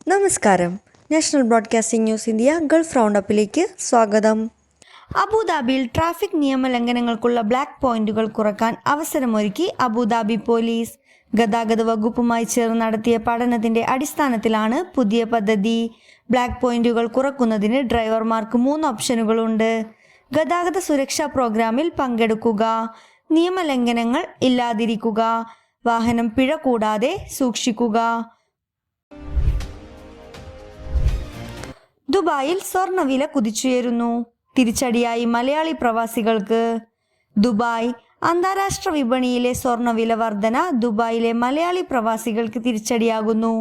നമസ്കാരം. National broadcasting news India Gulf റൗണ്ടപ്പിലേക്ക് സ്വാഗതം. അബുദാബിയിൽ ട്രാഫിക് നിയമലംഘനങ്ങൾക്കുള്ള ബ്ലാക്ക് പോയിന്റുകൾ കുറക്കാൻ അവസരമൊരുക്കി അബുദാബി പോലീസ്. ഗതാഗത വകുപ്പുമായി ചേർന്ന് നടത്തിയ പഠനത്തിന്റെ അടിസ്ഥാനത്തിലാണ് പുതിയ പദ്ധതി. ബ്ലാക്ക് പോയിന്റുകൾ കുറക്കുന്നതിന് ഡ്രൈവർമാർക്ക് 3 ഓപ്ഷനുകളുണ്ട്. ഗതാഗത സുരക്ഷാ പ്രോഗ്രാമിൽ പങ്കെടുക്കുക, നിയമലംഘനങ്ങൾ ഇല്ലാതിരിക്കുക, വാഹനം പിഴ കൂടാതെ സൂക്ഷിക്കുക. ദുബായിൽ സ്വർണ്ണവില കുതിച്ചുയരുന്നു. തിരിച്ചടിയായി മലയാളി പ്രവാസികൾക്ക്. ദുബായ് അന്താരാഷ്ട്ര വിപണിയിലെ സ്വർണ്ണവില വർധന ദുബായിലെ മലയാളി പ്രവാസികൾക്ക് തിരിച്ചടിയാകുന്നു.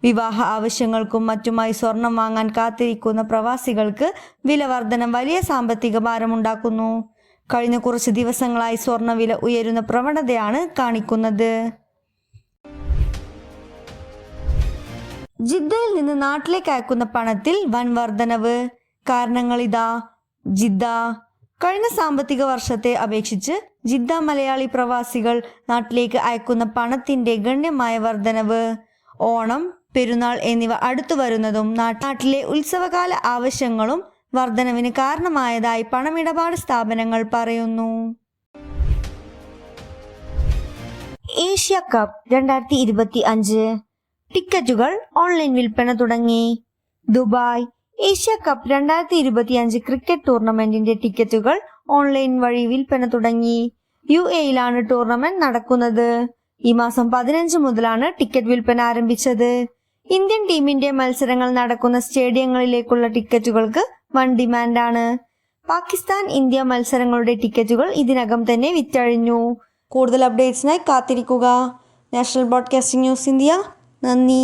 വിവാഹ ആവശ്യങ്ങൾക്കും മറ്റുമായി സ്വർണം വാങ്ങാൻ കാത്തിരിക്കുന്ന പ്രവാസികൾക്ക് വില വർധന വലിയ സാമ്പത്തിക ഭാരമുണ്ടാക്കുന്നു. കഴിഞ്ഞ കുറച്ച് ദിവസങ്ങളായി സ്വർണ്ണവില ഉയരുന്ന പ്രവണതയാണ് കാണിക്കുന്നത്. ജിദ്ദയിൽ നിന്ന് നാട്ടിലേക്ക് അയക്കുന്ന പണത്തിൽ വൻ വർധനവ്. കാരണങ്ങളിതാ. ജിദ്ദ കഴിഞ്ഞ സാമ്പത്തിക വർഷത്തെ അപേക്ഷിച്ച് ജിദ്ദ മലയാളി പ്രവാസികൾ നാട്ടിലേക്ക് അയക്കുന്ന പണത്തിന്റെ ഗണ്യമായ വർധനവ്. ഓണം, പെരുന്നാൾ എന്നിവ അടുത്തു വരുന്നതും നാട്ടിലെ ഉത്സവകാല ആവശ്യങ്ങളും വർധനവിന് കാരണമായതായി പണമിടപാട് സ്ഥാപനങ്ങൾ പറയുന്നു. ഏഷ്യ കപ്പ് 2025 ടിക്കറ്റുകൾ ഓൺലൈൻ വിൽപ്പന തുടങ്ങി. ദുബായ് ഏഷ്യ കപ്പ് 2025 ക്രിക്കറ്റ് ടൂർണമെന്റിന്റെ ടിക്കറ്റുകൾ ഓൺലൈൻ വഴി വിൽപ്പന തുടങ്ങി. UAEയിലാണ് ടൂർണമെന്റ് നടക്കുന്നത്. ഈ മാസം 15 മുതലാണ് ടിക്കറ്റ് വിൽപ്പന ആരംഭിച്ചത്. ഇന്ത്യൻ ടീമിന്റെ മത്സരങ്ങൾ നടക്കുന്ന സ്റ്റേഡിയങ്ങളിലേക്കുള്ള ടിക്കറ്റുകൾക്ക് വൻ ഡിമാൻഡാണ്. പാകിസ്ഥാൻ ഇന്ത്യ മത്സരങ്ങളുടെ ടിക്കറ്റുകൾ ഇതിനകം തന്നെ വിറ്റഴിഞ്ഞു. കൂടുതൽ അപ്ഡേറ്റ്സിനായി കാത്തിരിക്കുക. National broadcasting news India. നന്ദി.